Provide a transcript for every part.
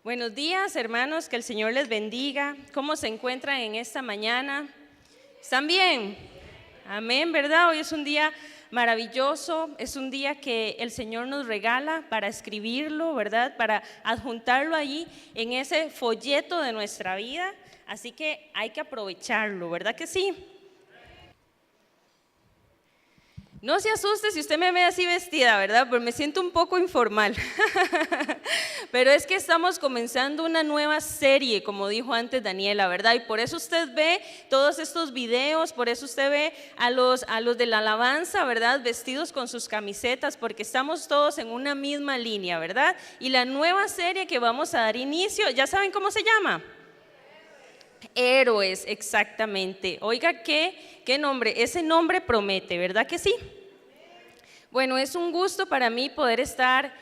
Buenos días, hermanos, que el Señor les bendiga. ¿Cómo se encuentran en esta mañana? ¿Están bien? Amén, ¿verdad? Hoy es un día maravilloso, es un día que el Señor nos regala para escribirlo, ¿verdad? Para adjuntarlo allí en ese folleto de nuestra vida. Así que hay que aprovecharlo, ¿verdad que sí? No se asuste si usted me ve así vestida, ¿verdad? Porque me siento un poco informal. Pero es que estamos comenzando una nueva serie, como dijo antes Daniela, ¿verdad? Y por eso usted ve todos estos videos, por eso usted ve a los de la alabanza, ¿verdad? Vestidos con sus camisetas, porque estamos todos en una misma línea, ¿verdad? Y la nueva serie que vamos a dar inicio, ¿ya saben cómo se llama? Héroes, exactamente. Oiga, ¿qué nombre? Ese nombre promete, ¿verdad que sí? Bueno, es un gusto para mí poder estar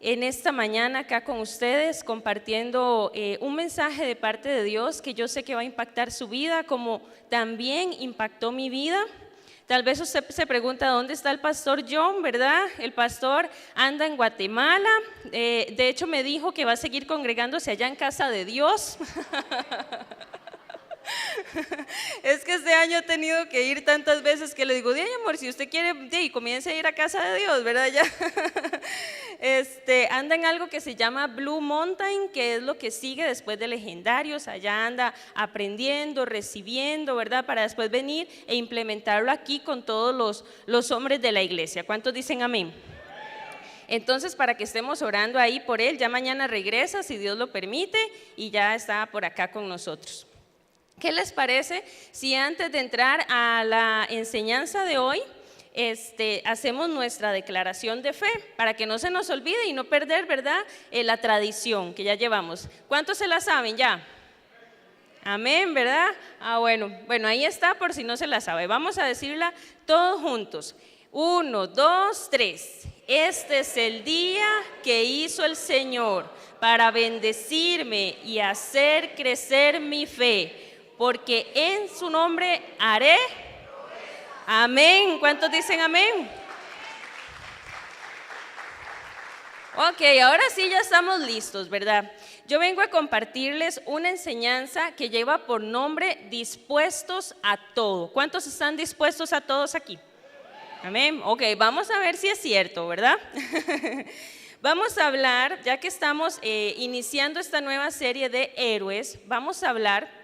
en esta mañana acá con ustedes compartiendo un mensaje de parte de Dios que yo sé que va a impactar su vida como también impactó mi vida. Tal vez usted se pregunta dónde está el pastor John, ¿verdad? El pastor anda en Guatemala, de hecho me dijo que va a seguir congregándose allá en Casa de Dios. Es que este año he tenido que ir tantas veces que le digo, ay amor, si usted quiere, comience a ir a Casa de Dios, ¿verdad? Ya. Anda en algo que se llama Blue Mountain, que es lo que sigue después de Legendarios. Allá anda aprendiendo, recibiendo, ¿verdad? Para después venir e implementarlo aquí con todos los hombres de la iglesia. ¿Cuántos dicen amén? Entonces, para que estemos orando ahí por él, ya mañana regresa, si Dios lo permite, y ya está por acá con nosotros. ¿Qué les parece si antes de entrar a la enseñanza de hoy, hacemos nuestra declaración de fe para que no se nos olvide y no perder, ¿verdad? La tradición que ya llevamos. ¿Cuántos se la saben ya? Amén, ¿verdad? Bueno, ahí está por si no se la sabe. Vamos a decirla todos juntos. 1, 2, 3. Este es el día que hizo el Señor para bendecirme y hacer crecer mi fe. Porque en su nombre haré. Amén. ¿Cuántos dicen amén? Ok, ahora sí ya estamos listos, ¿verdad? Yo vengo a compartirles una enseñanza que lleva por nombre dispuestos a todo. ¿Cuántos están dispuestos a todos aquí? Amén. Ok, vamos a ver si es cierto, ¿verdad? Vamos a hablar, ya que estamos iniciando esta nueva serie de héroes, vamos a hablar.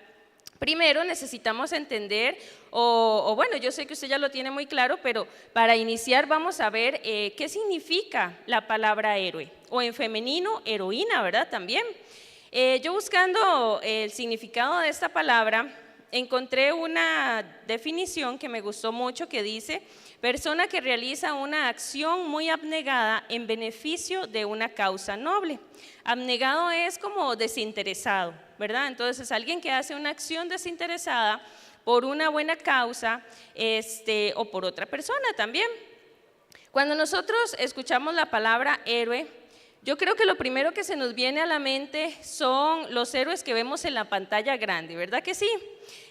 Primero necesitamos entender, bueno, yo sé que usted ya lo tiene muy claro, pero para iniciar vamos a ver qué significa la palabra héroe, o en femenino, heroína, ¿verdad? También. Yo buscando el significado de esta palabra, encontré una definición que me gustó mucho que dice: persona que realiza una acción muy abnegada en beneficio de una causa noble. Abnegado es como desinteresado, ¿verdad? Entonces, alguien que hace una acción desinteresada por una buena causa o por otra persona también. Cuando nosotros escuchamos la palabra héroe, yo creo que lo primero que se nos viene a la mente son los héroes que vemos en la pantalla grande, ¿verdad que sí?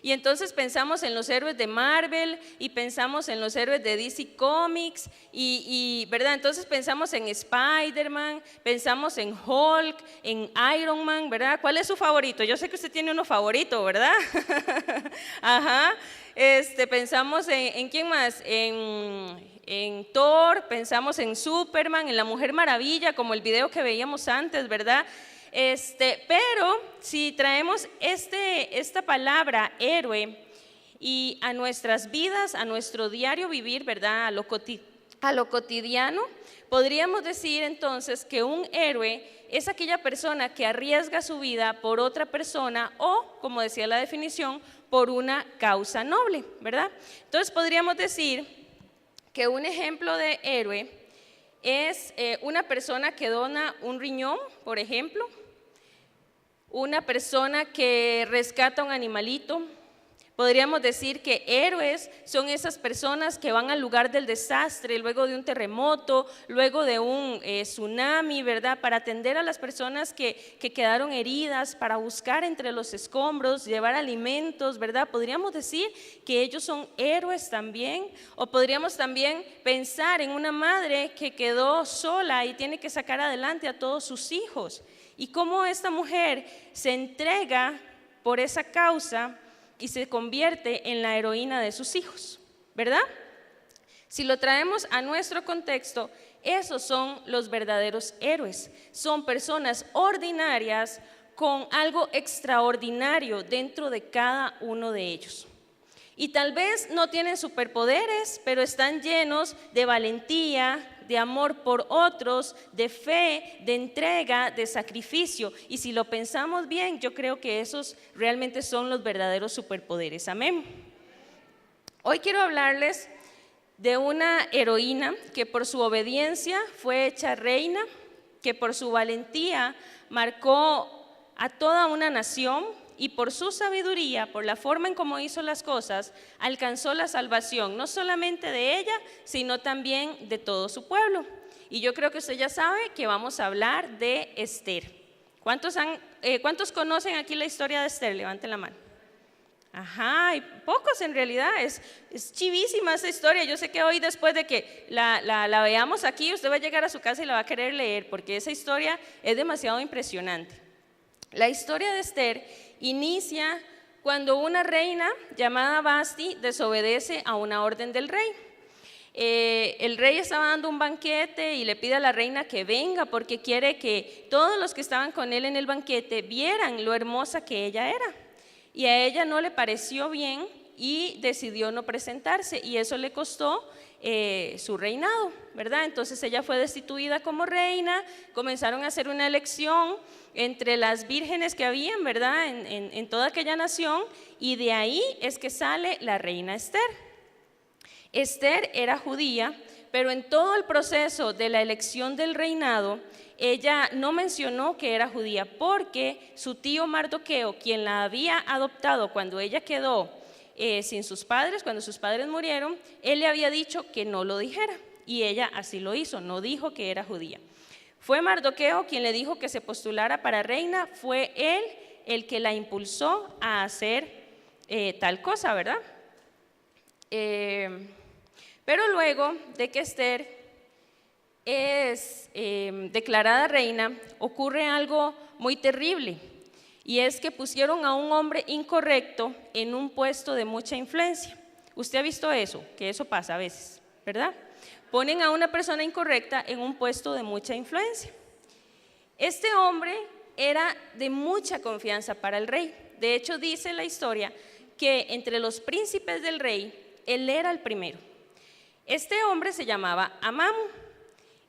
Y entonces pensamos en los héroes de Marvel y pensamos en los héroes de DC Comics ¿verdad? Entonces pensamos en Spider-Man, pensamos en Hulk, en Iron Man, ¿verdad? ¿Cuál es su favorito? Yo sé que usted tiene uno favorito, ¿verdad? Ajá. Pensamos en ¿quién más? En Thor, pensamos en Superman, en la Mujer Maravilla, como el video que veíamos antes, ¿verdad? Pero si traemos esta palabra héroe y a nuestras vidas, a nuestro diario vivir, ¿verdad? A lo cotidiano, podríamos decir entonces que un héroe es aquella persona que arriesga su vida por otra persona o, como decía la definición, por una causa noble, ¿verdad? Entonces podríamos decir que un ejemplo de héroe es una persona que dona un riñón, por ejemplo, una persona que rescata un animalito. Podríamos decir que héroes son esas personas que van al lugar del desastre, luego de un terremoto, luego de un tsunami, ¿verdad? Para atender a las personas que quedaron heridas, para buscar entre los escombros, llevar alimentos, ¿verdad? Podríamos decir que ellos son héroes también, o podríamos también pensar en una madre que quedó sola y tiene que sacar adelante a todos sus hijos. y cómo esta mujer se entrega por esa causa y se convierte en la heroína de sus hijos, ¿verdad? Si lo traemos a nuestro contexto, esos son los verdaderos héroes. Son personas ordinarias con algo extraordinario dentro de cada uno de ellos. Y tal vez no tienen superpoderes, pero están llenos de valentía, de amor por otros, de fe, de entrega, de sacrificio. Y si lo pensamos bien, yo creo que esos realmente son los verdaderos superpoderes. Amén. Hoy quiero hablarles de una heroína que por su obediencia fue hecha reina, que por su valentía marcó a toda una nación y por su sabiduría, por la forma en cómo hizo las cosas, alcanzó la salvación, no solamente de ella, sino también de todo su pueblo. Y yo creo que usted ya sabe que vamos a hablar de Esther. ¿Cuántos conocen aquí la historia de Esther? Levanten la mano. Ajá, y pocos en realidad, es chivísima esa historia. Yo sé que hoy, después de que la veamos aquí, usted va a llegar a su casa y la va a querer leer, porque esa historia es demasiado impresionante. La historia de Esther inicia cuando una reina llamada Vasti desobedece a una orden del rey. El rey estaba dando un banquete y le pide a la reina que venga porque quiere que todos los que estaban con él en el banquete vieran lo hermosa que ella era. Y a ella no le pareció bien y decidió no presentarse, y eso le costó su reinado, ¿verdad? Entonces ella fue destituida como reina, comenzaron a hacer una elección entre las vírgenes que habían, ¿verdad? En toda aquella nación, y de ahí es que sale la reina Esther. Esther era judía, pero en todo el proceso de la elección del reinado, ella no mencionó que era judía porque su tío Mardoqueo, quien la había adoptado cuando ella quedó sin sus padres, cuando sus padres murieron, él le había dicho que no lo dijera, y ella así lo hizo, no dijo que era judía. Fue Mardoqueo quien le dijo que se postulara para reina, fue él el que la impulsó a hacer tal cosa, ¿verdad? Pero luego de que Esther es declarada reina, ocurre algo muy terrible, y es que pusieron a un hombre incorrecto en un puesto de mucha influencia. Usted ha visto eso, que eso pasa a veces, ¿verdad? Ponen a una persona incorrecta en un puesto de mucha influencia. Este hombre era de mucha confianza para el rey. De hecho, dice la historia que entre los príncipes del rey, él era el primero. Este hombre se llamaba Amán.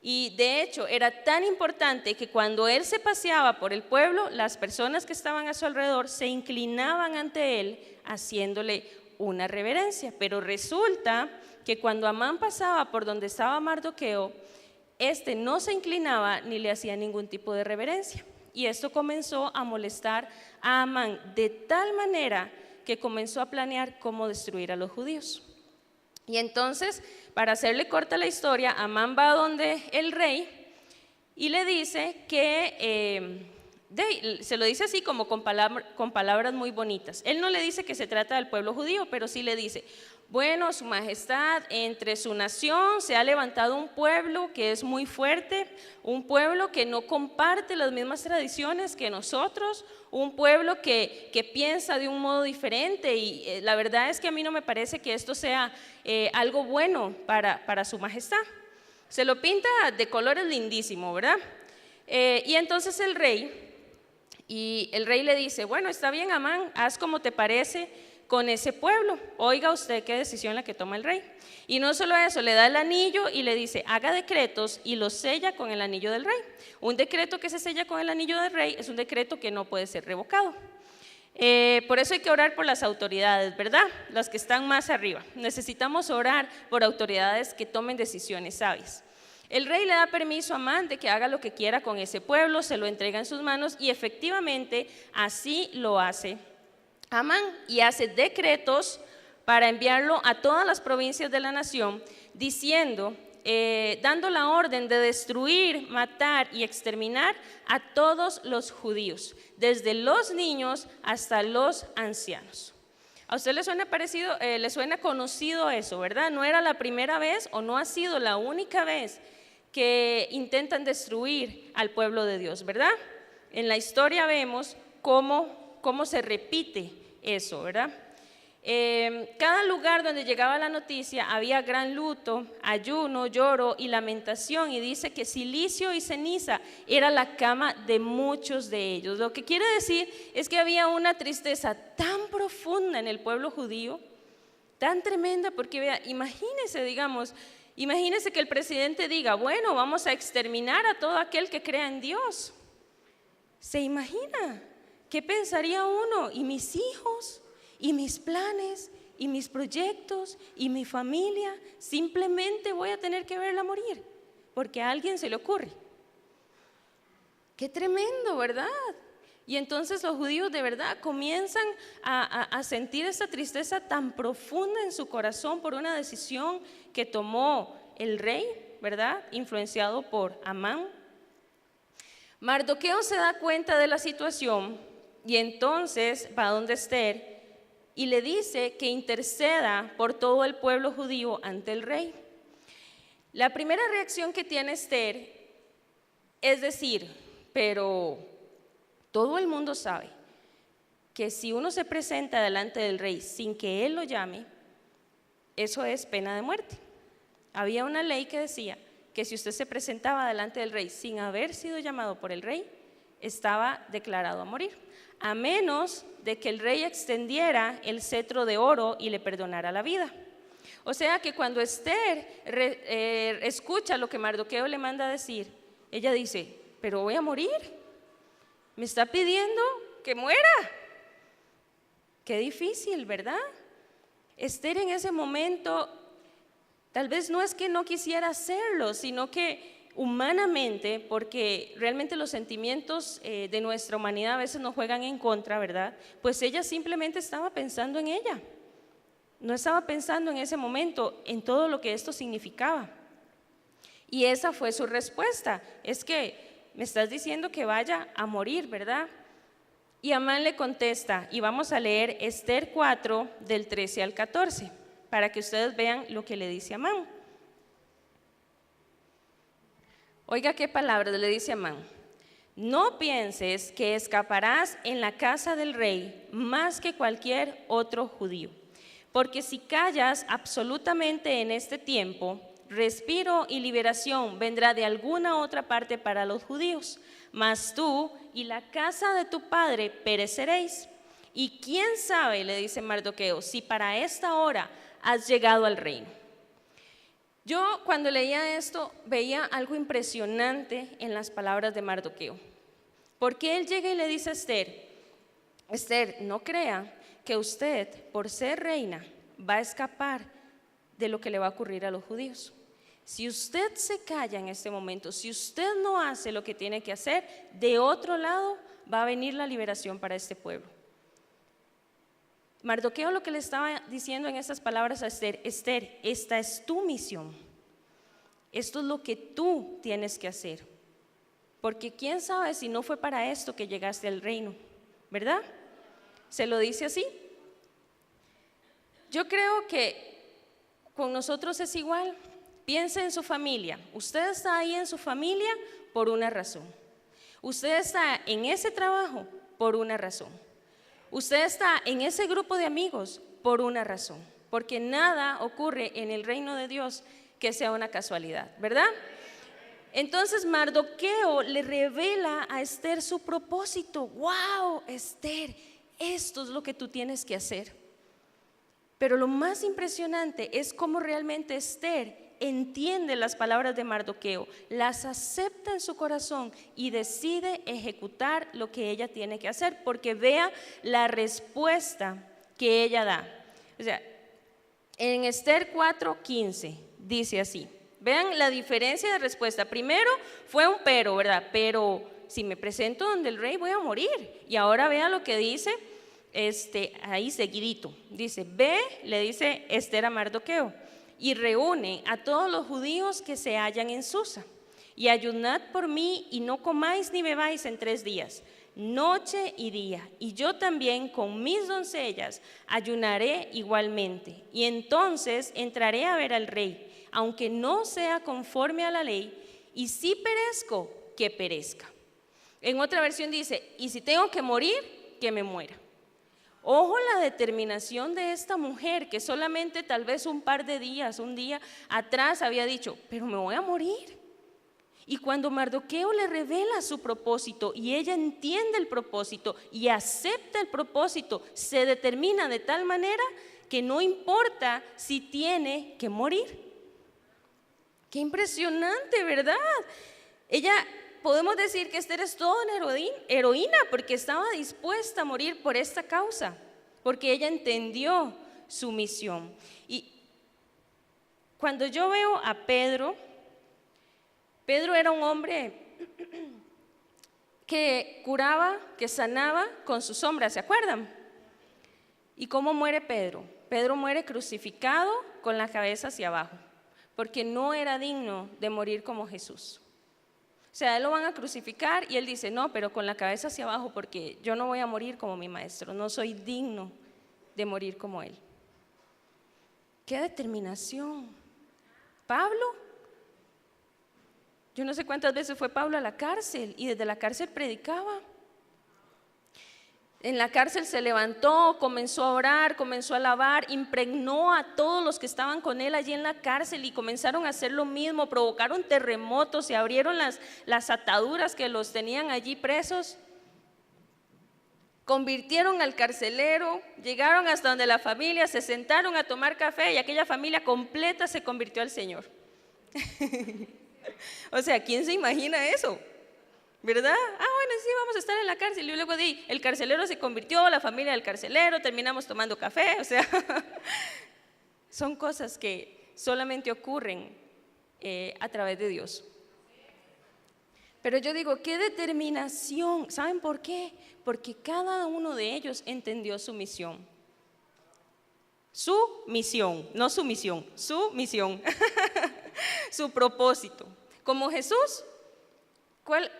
Y de hecho era tan importante que cuando él se paseaba por el pueblo, las personas que estaban a su alrededor se inclinaban ante él haciéndole una reverencia. Pero resulta que cuando Amán pasaba por donde estaba Mardoqueo, este no se inclinaba ni le hacía ningún tipo de reverencia. Y esto comenzó a molestar a Amán de tal manera que comenzó a planear cómo destruir a los judíos. Y entonces, para hacerle corta la historia, Amán va donde el rey y le dice que, se lo dice así como con palabras muy bonitas. Él no le dice que se trata del pueblo judío, pero sí le dice: bueno, su majestad, entre su nación se ha levantado un pueblo que es muy fuerte, un pueblo que no comparte las mismas tradiciones que nosotros, un pueblo que piensa de un modo diferente, y la verdad es que a mí no me parece que esto sea algo bueno para su majestad. Se lo pinta de colores lindísimo, ¿verdad? Y entonces el rey le dice: bueno, está bien, Amán, haz como te parece con ese pueblo. Oiga usted qué decisión la que toma el rey. Y no solo eso, le da el anillo y le dice: haga decretos y los sella con el anillo del rey. Un decreto que se sella con el anillo del rey es un decreto que no puede ser revocado. Por eso hay que orar por las autoridades, ¿verdad? Las que están más arriba. Necesitamos orar por autoridades que tomen decisiones sabias. El rey le da permiso a Amán de que haga lo que quiera con ese pueblo, se lo entrega en sus manos, y efectivamente así lo hace Amán, y hace decretos para enviarlo a todas las provincias de la nación, diciendo, dando la orden de destruir, matar y exterminar a todos los judíos, desde los niños hasta los ancianos. ¿A usted le suena parecido, le suena conocido eso, verdad? No era la primera vez o no ha sido la única vez que intentan destruir al pueblo de Dios, ¿verdad? En la historia vemos cómo se repite eso, ¿verdad? Cada lugar donde llegaba la noticia había gran luto, ayuno, lloro y lamentación, y dice que silicio y ceniza era la cama de muchos de ellos. Lo que quiere decir es que había una tristeza tan profunda en el pueblo judío, tan tremenda, porque vea, imagínese que el presidente diga, bueno, vamos a exterminar a todo aquel que crea en Dios. ¿Se imagina? ¿Qué pensaría uno? ¿Y mis hijos? ¿Y mis planes? ¿Y mis proyectos? ¿Y mi familia? Simplemente voy a tener que verla morir, porque a alguien se le ocurre. Qué tremendo, ¿verdad? Y entonces los judíos de verdad comienzan a sentir esa tristeza tan profunda en su corazón por una decisión que tomó el rey, ¿verdad? Influenciado por Amán. Mardoqueo se da cuenta de la situación y entonces va donde Esther y le dice que interceda por todo el pueblo judío ante el rey. La primera reacción que tiene Esther es decir, pero todo el mundo sabe que si uno se presenta delante del rey sin que él lo llame, eso es pena de muerte. Había una ley que decía que si usted se presentaba delante del rey sin haber sido llamado por el rey, estaba declarado a morir, a menos de que el rey extendiera el cetro de oro y le perdonara la vida. O sea que cuando Esther escucha lo que Mardoqueo le manda a decir, ella dice, pero voy a morir, me está pidiendo que muera. Qué difícil, ¿verdad? Esther en ese momento, tal vez no es que no quisiera hacerlo, sino que humanamente, porque realmente los sentimientos de nuestra humanidad a veces nos juegan en contra, ¿verdad? Pues ella simplemente estaba pensando en ella. No estaba pensando en ese momento en todo lo que esto significaba. Y esa fue su respuesta. Es que me estás diciendo que vaya a morir, ¿verdad? Y Amán le contesta, y vamos a leer Esther 4 del 13 al 14, para que ustedes vean lo que le dice Amán. Oiga qué palabras le dice Amán. No pienses que escaparás en la casa del rey más que cualquier otro judío, porque si callas absolutamente en este tiempo, respiro y liberación vendrá de alguna otra parte para los judíos, mas tú y la casa de tu padre pereceréis. Y quién sabe, le dice Mardoqueo, si para esta hora has llegado al reino. Yo cuando leía esto veía algo impresionante en las palabras de Mardoqueo, porque él llega y le dice a Esther, Esther, no crea que usted por ser reina va a escapar de lo que le va a ocurrir a los judíos. Si usted se calla en este momento, si usted no hace lo que tiene que hacer, de otro lado va a venir la liberación para este pueblo. Mardoqueo lo que le estaba diciendo en estas palabras a Esther, Esther, esta es tu misión, esto es lo que tú tienes que hacer, porque quién sabe si no fue para esto que llegaste al reino, ¿verdad? Se lo dice así. Yo creo que con nosotros es igual. Piense en su familia, usted está ahí en su familia por una razón, usted está en ese trabajo por una razón. Usted está en ese grupo de amigos por una razón, porque nada ocurre en el reino de Dios que sea una casualidad, ¿verdad? Entonces Mardoqueo le revela a Esther su propósito. ¡Wow, Esther! Esto es lo que tú tienes que hacer. Pero lo más impresionante es cómo realmente Esther entiende las palabras de Mardoqueo, las acepta en su corazón y decide ejecutar lo que ella tiene que hacer, porque vea la respuesta que ella da. O sea, en Esther 4:15 dice así, vean la diferencia de respuesta. Primero fue un pero, ¿verdad? Pero si me presento donde el rey voy a morir. Y ahora vea lo que dice ahí seguidito. Dice, ve, le dice Esther a Mardoqueo, y reúne a todos los judíos que se hallan en Susa, y ayunad por mí y no comáis ni bebáis en 3 días, noche y día, y yo también con mis doncellas ayunaré igualmente, y entonces entraré a ver al rey, aunque no sea conforme a la ley, y si perezco, que perezca. En otra versión dice, y si tengo que morir, que me muera. Ojo la determinación de esta mujer que solamente tal vez un par de días, un día atrás había dicho, pero me voy a morir. Y cuando Mardoqueo le revela su propósito y ella entiende el propósito y acepta el propósito, se determina de tal manera que no importa si tiene que morir. Qué impresionante, ¿verdad? Ella, podemos decir que Esther es toda una heroína porque estaba dispuesta a morir por esta causa, porque ella entendió su misión. Y cuando yo veo a Pedro era un hombre que curaba, que sanaba con su sombra, ¿se acuerdan? ¿Y cómo muere Pedro? Pedro muere crucificado con la cabeza hacia abajo, porque no era digno de morir como Jesús. O sea, él lo van a crucificar y él dice, no, pero con la cabeza hacia abajo, porque yo no voy a morir como mi maestro, no soy digno de morir como él. ¡Qué determinación! Pablo, yo no sé cuántas veces fue Pablo a la cárcel y desde la cárcel predicaba. En la cárcel se levantó, comenzó a orar, comenzó a alabar, impregnó a todos los que estaban con él allí en la cárcel y comenzaron a hacer lo mismo, provocaron terremotos, se abrieron las ataduras que los tenían allí presos, convirtieron al carcelero, llegaron hasta donde la familia, se sentaron a tomar café y aquella familia completa se convirtió al Señor. O sea, ¿quién se imagina eso? ¿Verdad? Bueno, sí, vamos a estar en la cárcel. Y luego el carcelero se convirtió, la familia del carcelero, terminamos tomando café. O sea, son cosas que solamente ocurren a través de Dios. Pero yo digo, qué determinación. ¿Saben por qué? Porque cada uno de ellos entendió su misión. Su misión, no su misión, su misión. Su propósito. Como Jesús.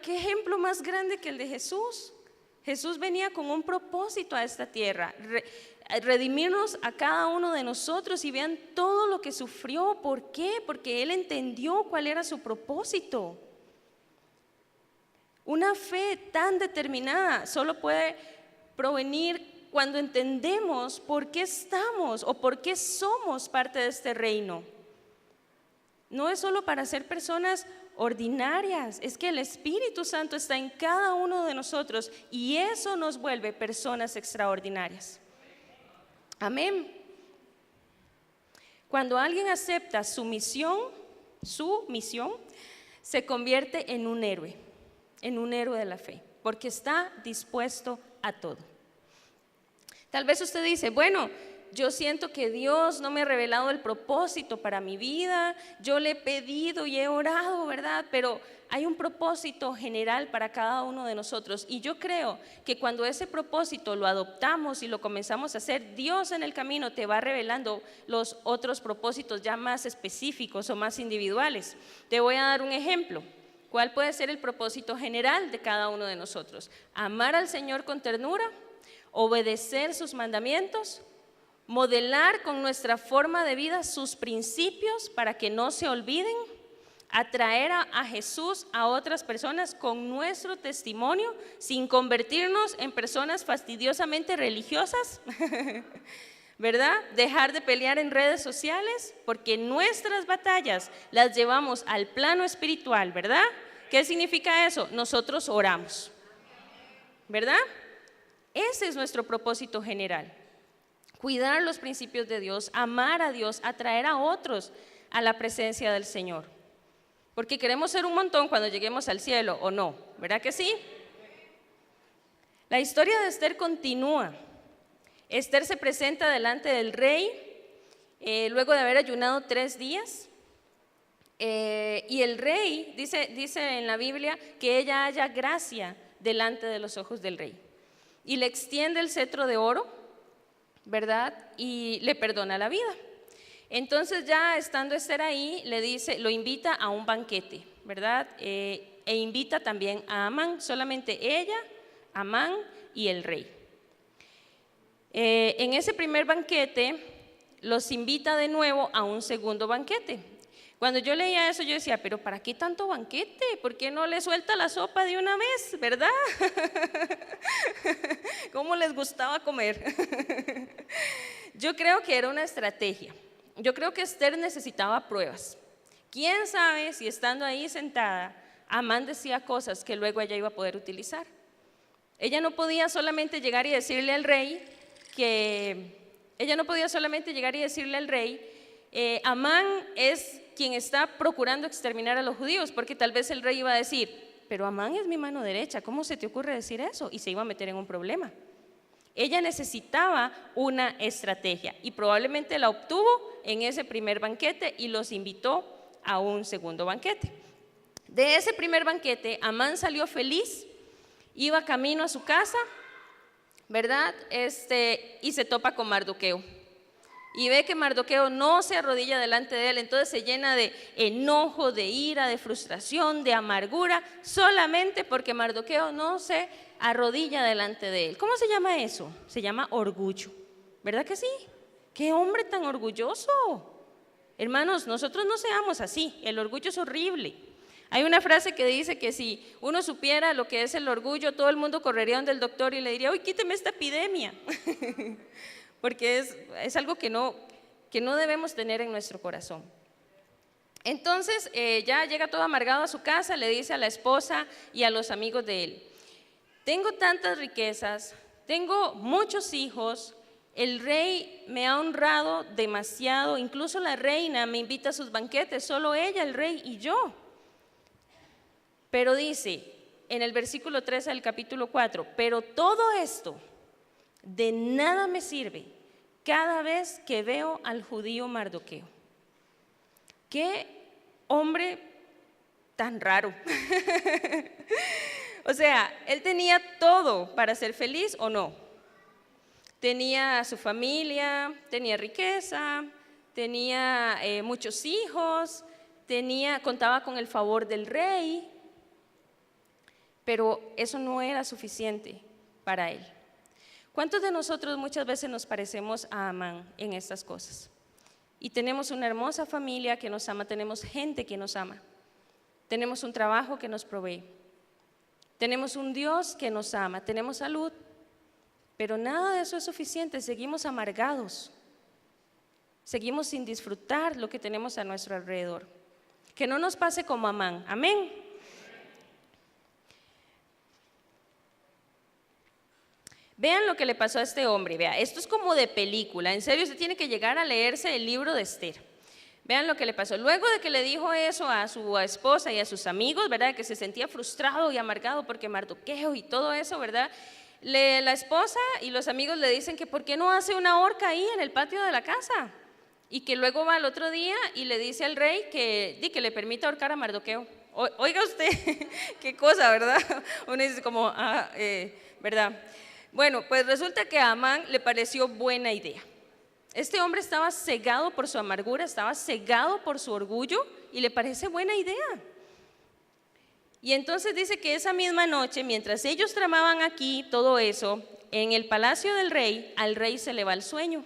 ¿Qué ejemplo más grande que el de Jesús? Jesús venía con un propósito a esta tierra, redimirnos a cada uno de nosotros y vean todo lo que sufrió. ¿Por qué? Porque Él entendió cuál era su propósito. Una fe tan determinada solo puede provenir cuando entendemos por qué estamos o por qué somos parte de este reino. No es solo para ser personas ordinarias, es que el Espíritu Santo está en cada uno de nosotros y eso nos vuelve personas extraordinarias. Amén. Cuando alguien acepta su misión, se convierte en un héroe de la fe, porque está dispuesto a todo. Tal vez usted dice, bueno, yo siento que Dios no me ha revelado el propósito para mi vida, yo le he pedido y he orado, ¿verdad? Pero hay un propósito general para cada uno de nosotros y yo creo que cuando ese propósito lo adoptamos y lo comenzamos a hacer, Dios en el camino te va revelando los otros propósitos ya más específicos o más individuales. Te voy a dar un ejemplo. ¿Cuál puede ser el propósito general de cada uno de nosotros? Amar al Señor con ternura, obedecer sus mandamientos, modelar con nuestra forma de vida sus principios para que no se olviden, atraer a Jesús a otras personas con nuestro testimonio sin convertirnos en personas fastidiosamente religiosas, ¿verdad? Dejar de pelear en redes sociales porque nuestras batallas las llevamos al plano espiritual, ¿verdad? ¿Qué significa eso? Nosotros oramos, ¿verdad? Ese es nuestro propósito general. Cuidar los principios de Dios, amar a Dios, atraer a otros a la presencia del Señor. Porque queremos ser un montón cuando lleguemos al cielo, ¿o no? ¿Verdad que sí? La historia de Esther continúa. Esther se presenta delante del rey luego de haber ayunado 3 días. Y el rey, dice en la Biblia, que ella halla gracia delante de los ojos del rey. Y le extiende el cetro de oro, ¿verdad? Y le perdona la vida. Entonces ya estando Esther ahí, lo invita a un banquete, ¿verdad? E invita también a Amán, solamente ella, Amán y el rey. En ese primer banquete los invita de nuevo a un segundo banquete. Cuando yo leía eso, yo decía, pero ¿para qué tanto banquete? ¿Por qué no le suelta la sopa de una vez, verdad? ¿Cómo les gustaba comer? Yo creo que era una estrategia. Yo creo que Esther necesitaba pruebas. ¿Quién sabe si estando ahí sentada, Amán decía cosas que luego ella iba a poder utilizar? Ella no podía solamente llegar y decirle al rey Amán es quien está procurando exterminar a los judíos, porque tal vez el rey iba a decir, pero Amán es mi mano derecha, ¿cómo se te ocurre decir eso? Y se iba a meter en un problema. Ella necesitaba una estrategia y probablemente la obtuvo en ese primer banquete y los invitó a un segundo banquete. De ese primer banquete, Amán salió feliz, iba camino a su casa, ¿verdad? Y se topa con Mardoqueo. Y ve que Mardoqueo no se arrodilla delante de él, entonces se llena de enojo, de ira, de frustración, de amargura, solamente porque Mardoqueo no se arrodilla delante de él. ¿Cómo se llama eso? Se llama orgullo, ¿verdad que sí? ¡Qué hombre tan orgulloso! Hermanos, nosotros no seamos así, el orgullo es horrible. Hay una frase que dice que si uno supiera lo que es el orgullo, todo el mundo correría donde el doctor y le diría, uy, quíteme esta epidemia. Porque es algo que no debemos tener en nuestro corazón. Entonces ya llega todo amargado a su casa, le dice a la esposa y a los amigos de él, tengo tantas riquezas, tengo muchos hijos, el rey me ha honrado demasiado, incluso la reina me invita a sus banquetes, solo ella, el rey y yo. Pero dice en el versículo 13 del capítulo 4, pero todo esto de nada me sirve cada vez que veo al judío Mardoqueo. Qué hombre tan raro. O sea, él tenía todo para ser feliz o no. Tenía a su familia, tenía riqueza, tenía muchos hijos, contaba con el favor del rey, pero eso no era suficiente para él. ¿Cuántos de nosotros muchas veces nos parecemos a Amán en estas cosas? Y tenemos una hermosa familia que nos ama, tenemos gente que nos ama, tenemos un trabajo que nos provee, tenemos un Dios que nos ama, tenemos salud, pero nada de eso es suficiente, seguimos amargados, seguimos sin disfrutar lo que tenemos a nuestro alrededor. Que no nos pase como Amán, amén. Vean lo que le pasó a este hombre, vea, esto es como de película, en serio usted tiene que llegar a leerse el libro de Esther. Vean lo que le pasó, luego de que le dijo eso a su esposa y a sus amigos, ¿verdad? Que se sentía frustrado y amargado porque Mardoqueo y todo eso, ¿verdad? La esposa y los amigos le dicen que por qué no hace una horca ahí en el patio de la casa y que luego va al otro día y le dice al rey que le permita ahorcar a Mardoqueo. Oiga usted, qué cosa, ¿verdad? Uno dice como, ¿verdad? Bueno, pues resulta que a Amán le pareció buena idea. Este hombre estaba cegado por su amargura, estaba cegado por su orgullo y le parece buena idea. Y entonces dice que esa misma noche, mientras ellos tramaban aquí todo eso, en el palacio del rey, al rey se le va el sueño.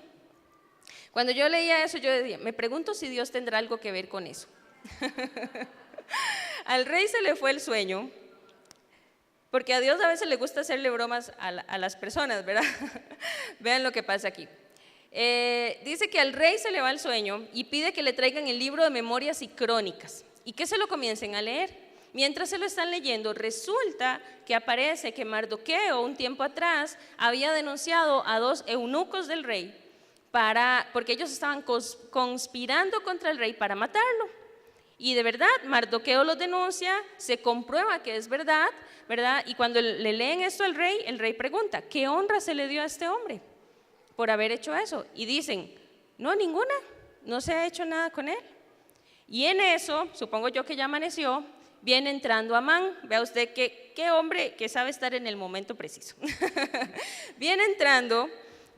Cuando yo leía eso, yo decía, me pregunto si Dios tendrá algo que ver con eso. Al rey se le fue el sueño, porque a Dios a veces le gusta hacerle bromas a las personas, ¿verdad? Vean lo que pasa aquí. Dice que al rey se le va el sueño y pide que le traigan el libro de memorias y crónicas y que se lo comiencen a leer. Mientras se lo están leyendo, resulta que aparece que Mardoqueo un tiempo atrás había denunciado a 2 eunucos del rey porque ellos estaban conspirando contra el rey para matarlo. Y de verdad, Mardoqueo los denuncia, se comprueba que es verdad, ¿verdad? Y cuando le leen esto al rey, el rey pregunta, ¿qué honra se le dio a este hombre por haber hecho eso? Y dicen, no, ninguna, no se ha hecho nada con él. Y en eso, supongo yo que ya amaneció, viene entrando Amán. Vea usted qué hombre que sabe estar en el momento preciso. Viene entrando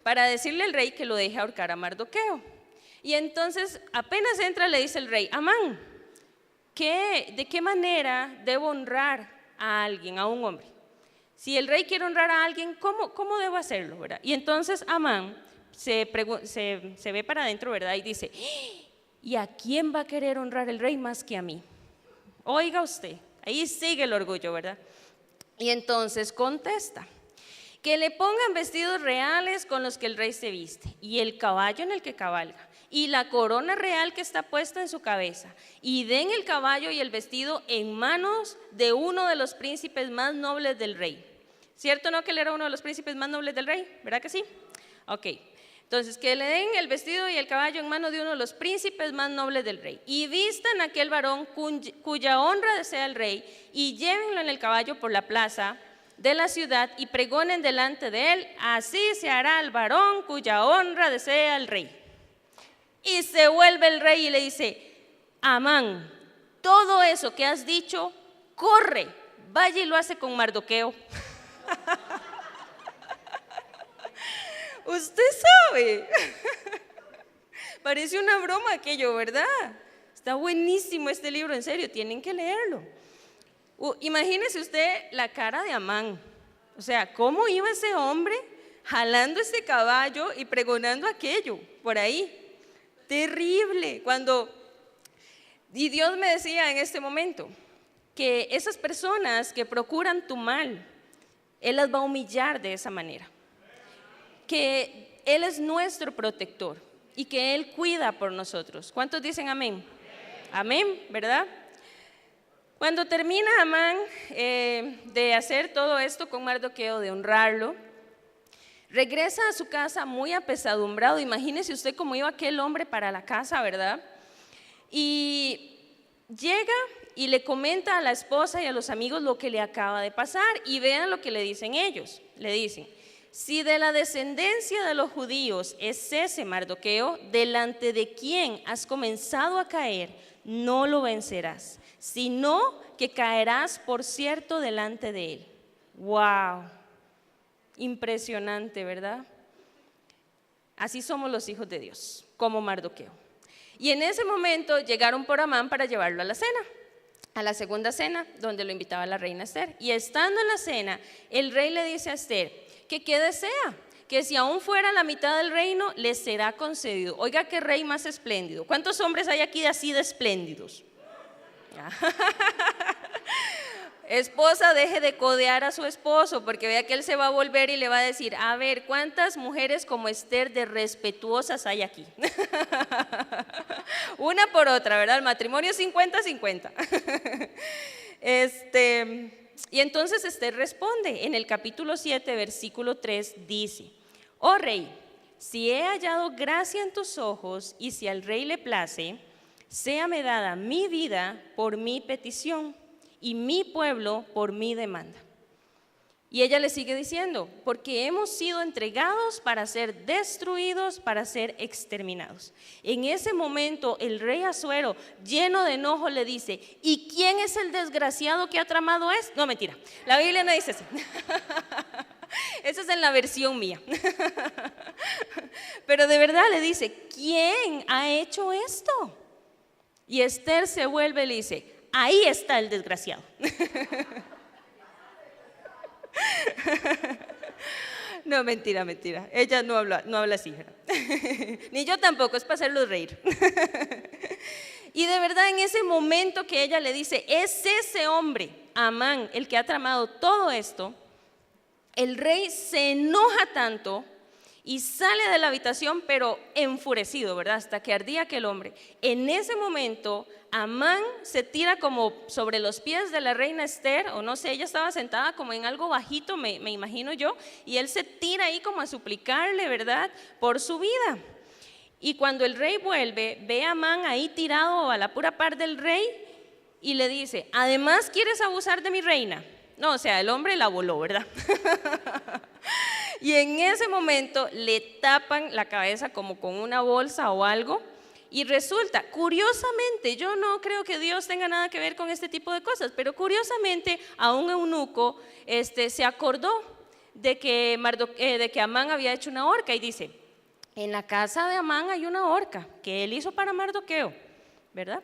para decirle al rey que lo deje ahorcar a Mardoqueo. Y entonces apenas entra le dice el rey, Amán, ¿de qué manera debo honrar a alguien, a un hombre? Si el rey quiere honrar a alguien, ¿cómo debo hacerlo, verdad? Y entonces Amán se ve para adentro, ¿verdad? Y dice, ¿Y a quién va a querer honrar el rey más que a mí? Oiga usted, ahí sigue el orgullo, ¿verdad? Y entonces contesta, que le pongan vestidos reales con los que el rey se viste, y el caballo en el que cabalga, y la corona real que está puesta en su cabeza, y den el caballo y el vestido en manos de uno de los príncipes más nobles del rey. ¿Cierto no que él era uno de los príncipes más nobles del rey? ¿Verdad que sí? Ok. Entonces, que le den el vestido y el caballo en manos de uno de los príncipes más nobles del rey, y vistan a aquel varón cuya honra desea el rey, y llévenlo en el caballo por la plaza de la ciudad, y pregonen delante de él: así se hará al varón cuya honra desea el rey. Y se vuelve el rey y le dice: Amán, todo eso que has dicho, corre, vaya y lo hace con Mardoqueo. Usted sabe, parece una broma aquello, ¿verdad? Está buenísimo este libro, en serio, tienen que leerlo. Imagínese usted la cara de Amán, o sea, cómo iba ese hombre jalando ese caballo y pregonando aquello por ahí. Terrible. Y Dios me decía en este momento que esas personas que procuran tu mal, Él las va a humillar de esa manera. Que Él es nuestro protector y que Él cuida por nosotros. ¿Cuántos dicen amén? Amén, ¿verdad? Cuando termina Amán de hacer todo esto con Mardoqueo, de honrarlo, regresa a su casa muy apesadumbrado. Imagínese usted cómo iba aquel hombre para la casa, ¿verdad? Y llega y le comenta a la esposa y a los amigos lo que le acaba de pasar, y vean lo que le dicen ellos. Le dicen: si de la descendencia de los judíos es ese Mardoqueo, delante de quien has comenzado a caer, no lo vencerás, sino que caerás por cierto delante de él. ¡Wow! Impresionante, ¿verdad? Así somos los hijos de Dios, como Mardoqueo. Y en ese momento llegaron por Amán para llevarlo a la cena, a la segunda cena, donde lo invitaba la reina Esther. Y estando en la cena, el rey le dice a Esther que qué desea, que si aún fuera la mitad del reino, le será concedido. Oiga, qué rey más espléndido. ¿Cuántos hombres hay aquí así de espléndidos? Esposa, deje de codear a su esposo, porque vea que él se va a volver y le va a decir: a ver, ¿cuántas mujeres como Esther de respetuosas hay aquí? Una por otra, ¿verdad? El matrimonio 50-50. Y entonces Esther responde en el capítulo 7, versículo 3, dice: oh rey, si he hallado gracia en tus ojos y si al rey le place, séame dada mi vida por mi petición y mi pueblo por mi demanda. Y ella le sigue diciendo: porque hemos sido entregados para ser destruidos, para ser exterminados. En ese momento el rey Asuero, lleno de enojo, le dice: ¿y quién es el desgraciado que ha tramado esto? No, mentira, la Biblia no dice eso. Esa es en la versión mía. Pero de verdad le dice: ¿quién ha hecho esto? Y Esther se vuelve y le dice: ahí está el desgraciado. No, mentira. Ella no habla así. Ni yo tampoco, es para hacerlos reír. Y de verdad, en ese momento que ella le dice: es ese hombre, Amán, el que ha tramado todo esto, el rey se enoja tanto y sale de la habitación, pero enfurecido, ¿verdad? Hasta que ardía aquel hombre. En ese momento, Amán se tira como sobre los pies de la reina Esther, o no sé, ella estaba sentada como en algo bajito, me imagino yo, y él se tira ahí como a suplicarle, ¿verdad?, por su vida. Y cuando el rey vuelve, ve a Amán ahí tirado a la pura par del rey y le dice: además, ¿quieres abusar de mi reina? No, o sea, el hombre la voló, ¿verdad? Y en ese momento le tapan la cabeza como con una bolsa o algo. Y resulta, curiosamente, yo no creo que Dios tenga nada que ver con este tipo de cosas, pero curiosamente a un eunuco se acordó de que Amán había hecho una horca y dice: en la casa de Amán hay una horca que él hizo para Mardoqueo, ¿verdad?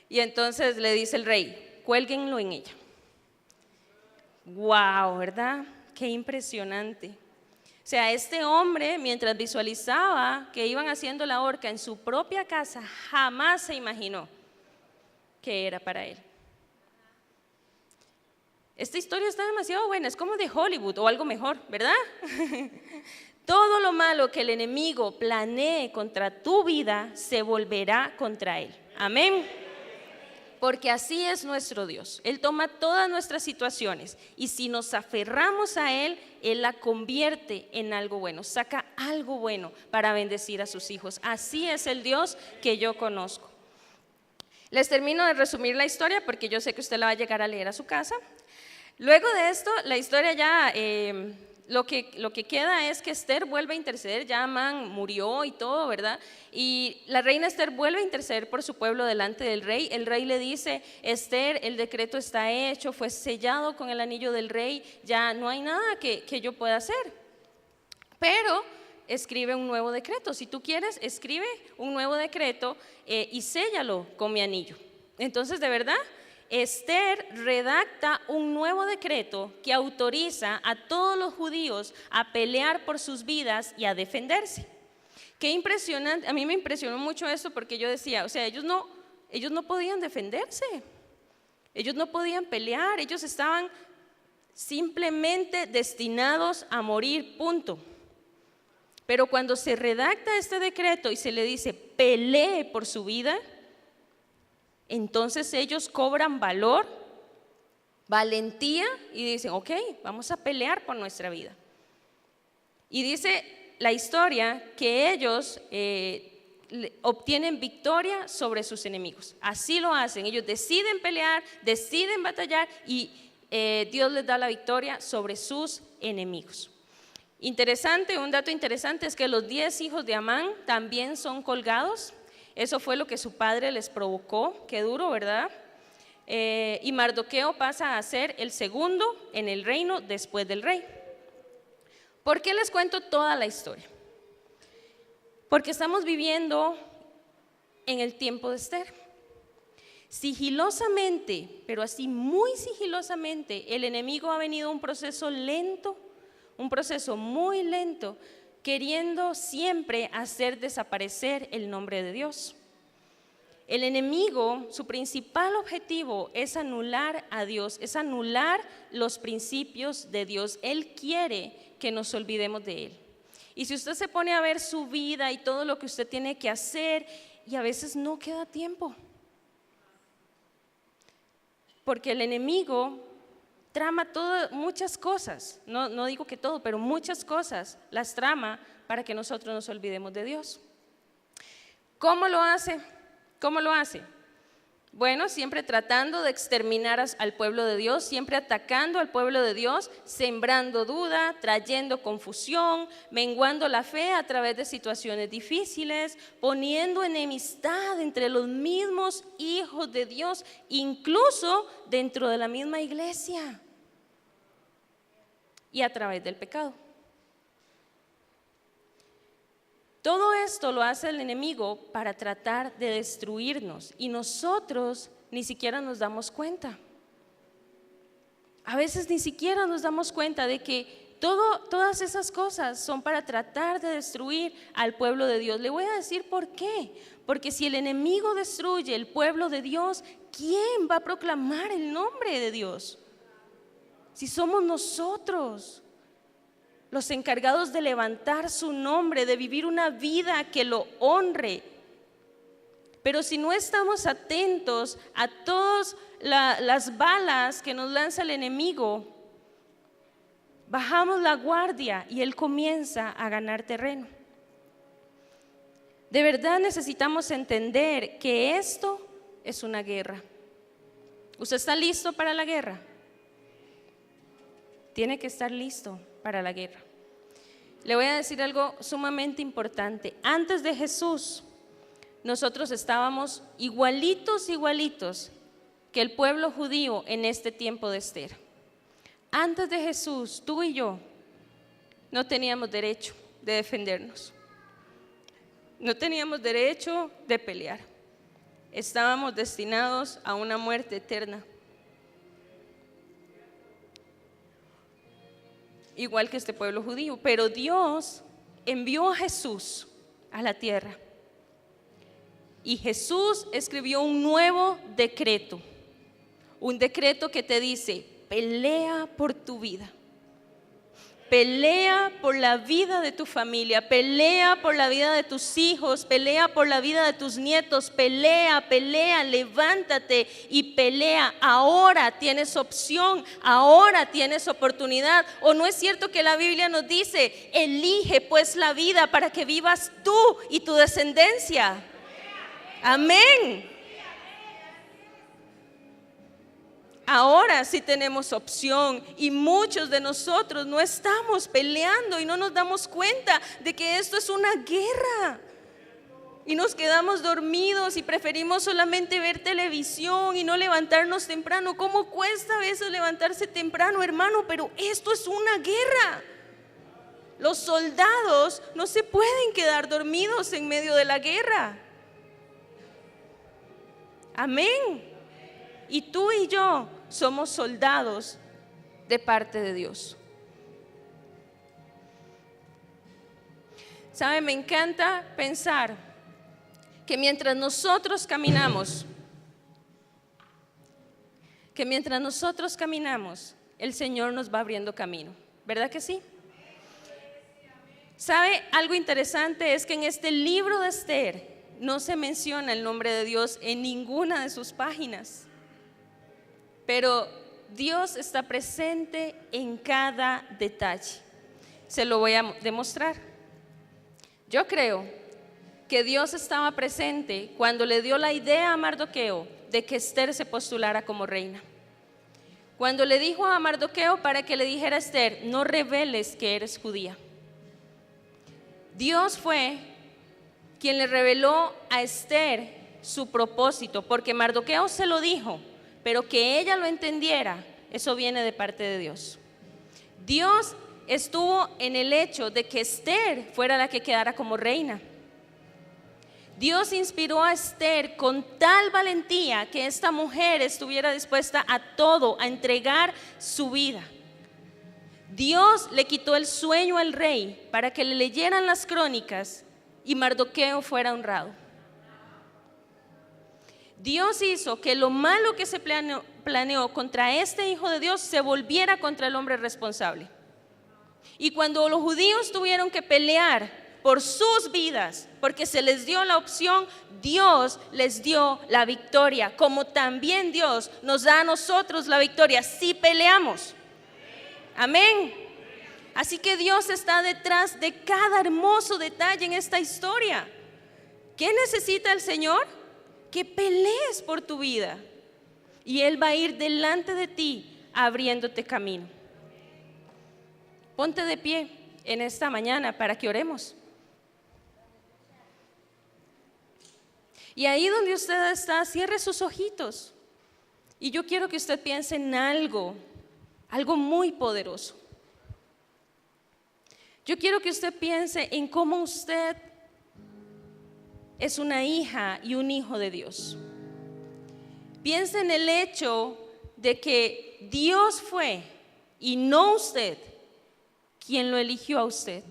Y entonces le dice el rey: cuélguenlo en ella. ¡Wow! ¿Verdad? ¡Qué impresionante! O sea, este hombre, mientras visualizaba que iban haciendo la horca en su propia casa, jamás se imaginó que era para él. Esta historia está demasiado buena, es como de Hollywood o algo mejor, ¿verdad? Todo lo malo que el enemigo planee contra tu vida se volverá contra él. Amén. Porque así es nuestro Dios. Él toma todas nuestras situaciones y si nos aferramos a Él, Él la convierte en algo bueno, saca algo bueno para bendecir a sus hijos. Así es el Dios que yo conozco. Les termino de resumir la historia porque yo sé que usted la va a llegar a leer a su casa. Luego de esto, la historia ya, lo que queda es que Esther vuelve a interceder, ya Amán murió y todo, ¿verdad? Y la reina Esther vuelve a interceder por su pueblo delante del rey. El rey le dice: Esther, el decreto está hecho, fue sellado con el anillo del rey, ya no hay nada que yo pueda hacer. Pero escribe un nuevo decreto, si tú quieres, escribe un nuevo decreto y séllalo con mi anillo. Entonces, de verdad, Esther redacta un nuevo decreto que autoriza a todos los judíos a pelear por sus vidas y a defenderse. Qué impresionante, a mí me impresionó mucho esto porque yo decía, o sea, ellos no podían defenderse, ellos no podían pelear, ellos estaban simplemente destinados a morir, punto. Pero cuando se redacta este decreto y se le dice pelee por su vida, entonces ellos cobran valor, valentía y dicen, ok, vamos a pelear por nuestra vida. Y dice la historia que ellos obtienen victoria sobre sus enemigos. Así lo hacen, ellos deciden pelear, deciden batallar y Dios les da la victoria sobre sus enemigos. Interesante, un dato interesante es que los 10 hijos de Amán también son colgados. Eso fue lo que su padre les provocó, qué duro, ¿verdad? Y Mardoqueo pasa a ser el segundo en el reino después del rey. ¿Por qué les cuento toda la historia? Porque estamos viviendo en el tiempo de Esther. Sigilosamente, pero así muy sigilosamente, el enemigo ha venido a un proceso lento, un proceso muy lento, queriendo siempre hacer desaparecer el nombre de Dios. El enemigo, su principal objetivo es anular a Dios, es anular los principios de Dios. Él quiere que nos olvidemos de Él. Y si usted se pone a ver su vida y todo lo que usted tiene que hacer, y a veces no queda tiempo, porque el enemigo trama muchas cosas, no digo que todo, pero muchas cosas las trama para que nosotros nos olvidemos de Dios. ¿Cómo lo hace? ¿Cómo lo hace? Bueno, siempre tratando de exterminar al pueblo de Dios, siempre atacando al pueblo de Dios, sembrando duda, trayendo confusión, menguando la fe a través de situaciones difíciles, poniendo enemistad entre los mismos hijos de Dios, incluso dentro de la misma iglesia y a través del pecado. Todo esto lo hace el enemigo para tratar de destruirnos y nosotros ni siquiera nos damos cuenta. A veces ni siquiera nos damos cuenta de que todas esas cosas son para tratar de destruir al pueblo de Dios. Le voy a decir por qué. Porque si el enemigo destruye el pueblo de Dios, ¿quién va a proclamar el nombre de Dios? Si somos nosotros los encargados de levantar su nombre, de vivir una vida que lo honre. Pero si no estamos atentos a todas las balas que nos lanza el enemigo, bajamos la guardia y él comienza a ganar terreno. De verdad necesitamos entender que esto es una guerra. ¿Usted está listo para la guerra? Tiene que estar listo para la guerra. Le voy a decir algo sumamente importante. Antes de Jesús, nosotros estábamos igualitos que el pueblo judío en este tiempo de Esther. Antes de Jesús, tú y yo no teníamos derecho de defendernos. No teníamos derecho de pelear. Estábamos destinados a una muerte eterna. igual que este pueblo judío, pero Dios envió a Jesús a la tierra y Jesús escribió un nuevo decreto, un decreto que te dice: pelea por tu vida, pelea por la vida de tu familia, pelea por la vida de tus hijos, pelea por la vida de tus nietos, pelea, levántate y pelea. Ahora tienes opción, ahora tienes oportunidad. ¿O no es cierto que la Biblia nos dice: elige pues la vida para que vivas tú y tu descendencia? Amén. Ahora sí tenemos opción y muchos de nosotros no estamos peleando y no nos damos cuenta de que esto es una guerra. Y nos quedamos dormidos y preferimos solamente ver televisión y no levantarnos temprano. ¿Cómo cuesta a veces levantarse temprano, hermano? Pero esto es una guerra. Los soldados no se pueden quedar dormidos en medio de la guerra. Amén. Y tú y yo somos soldados de parte de Dios. ¿Sabe? Me encanta pensar que mientras nosotros caminamos, el Señor nos va abriendo camino. ¿Verdad que sí? ¿Sabe? Algo interesante es que en este libro de Esther no se menciona el nombre de Dios en ninguna de sus páginas. Pero Dios está presente en cada detalle. Se lo voy a demostrar. Yo creo que Dios estaba presente cuando le dio la idea a Mardoqueo de que Esther se postulara como reina. Cuando le dijo a Mardoqueo para que le dijera a Esther: no reveles que eres judía. Dios fue quien le reveló a Esther su propósito, porque Mardoqueo se lo dijo, pero que ella lo entendiera, eso viene de parte de Dios. Dios estuvo en el hecho de que Esther fuera la que quedara como reina. Dios inspiró a Esther con tal valentía que esta mujer estuviera dispuesta a todo, a entregar su vida. Dios le quitó el sueño al rey para que le leyeran las crónicas y Mardoqueo fuera honrado. Dios hizo que lo malo que se planeó contra este hijo de Dios se volviera contra el hombre responsable. Y cuando los judíos tuvieron que pelear por sus vidas, porque se les dio la opción, Dios les dio la victoria, como también Dios nos da a nosotros la victoria si peleamos. Amén. Así que Dios está detrás de cada hermoso detalle en esta historia. ¿Qué necesita el Señor? Que pelees por tu vida y Él va a ir delante de ti abriéndote camino. Ponte de pie en esta mañana para que oremos. Y ahí donde usted está, cierre sus ojitos y yo quiero que usted piense en algo muy poderoso. Yo quiero que usted piense en cómo usted es una hija y un hijo de Dios. Piensa en el hecho de que Dios fue y no usted quien lo eligió a usted.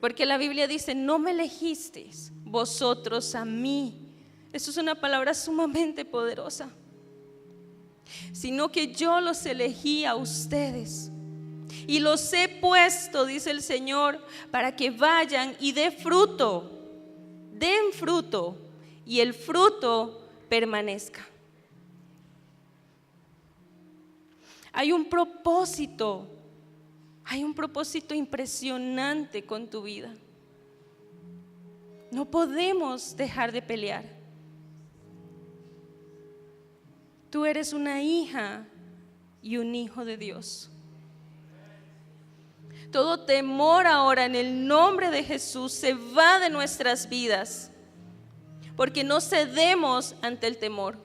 Porque la Biblia dice: no me elegisteis vosotros a mí. Eso es una palabra sumamente poderosa. Sino que yo los elegí a ustedes y los he puesto, dice el Señor, para que vayan y den fruto y el fruto permanezca. Hay un propósito impresionante con tu vida. No podemos dejar de pelear. Tú eres una hija y un hijo de Dios. Todo temor ahora en el nombre de Jesús se va de nuestras vidas, porque no cedemos ante el temor,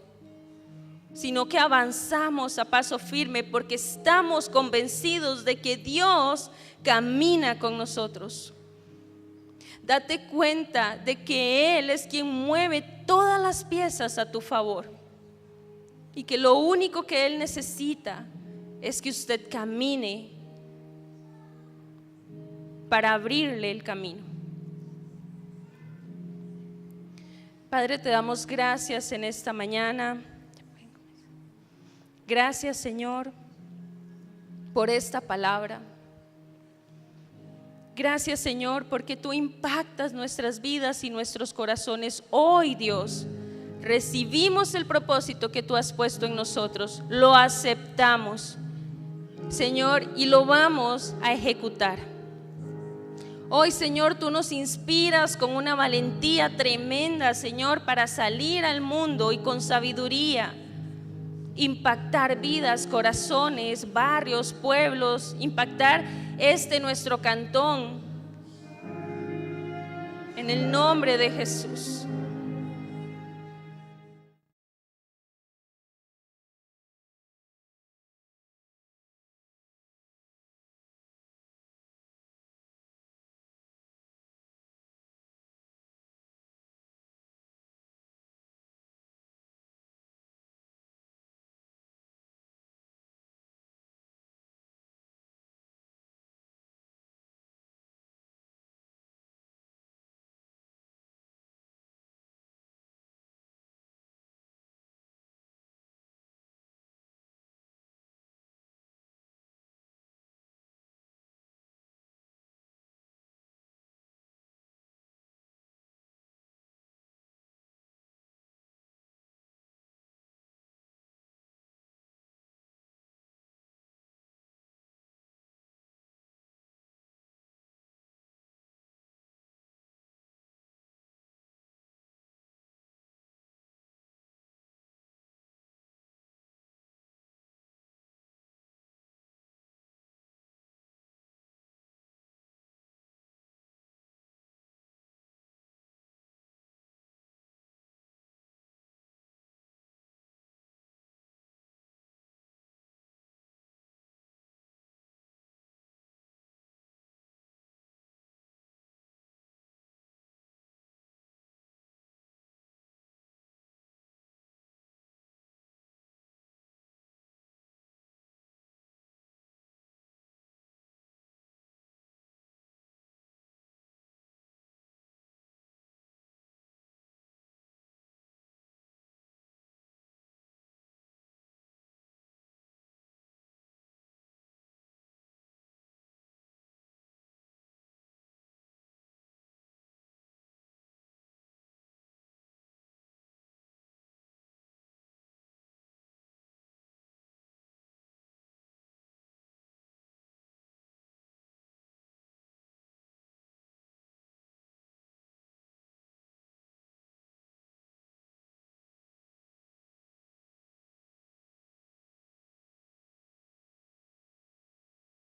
sino que avanzamos a paso firme porque estamos convencidos de que Dios camina con nosotros. Date cuenta de que Él es quien mueve todas las piezas a tu favor y que lo único que Él necesita es que usted camine para abrirle el camino. Padre, te damos gracias en esta mañana. Gracias, Señor, por esta palabra. Gracias, Señor, porque tú impactas nuestras vidas y nuestros corazones. Hoy, Dios, recibimos el propósito que tú has puesto en nosotros, lo aceptamos, Señor, y lo vamos a ejecutar. Hoy, Señor, tú nos inspiras con una valentía tremenda, Señor, para salir al mundo y con sabiduría impactar vidas, corazones, barrios, pueblos, impactar nuestro cantón, en el nombre de Jesús.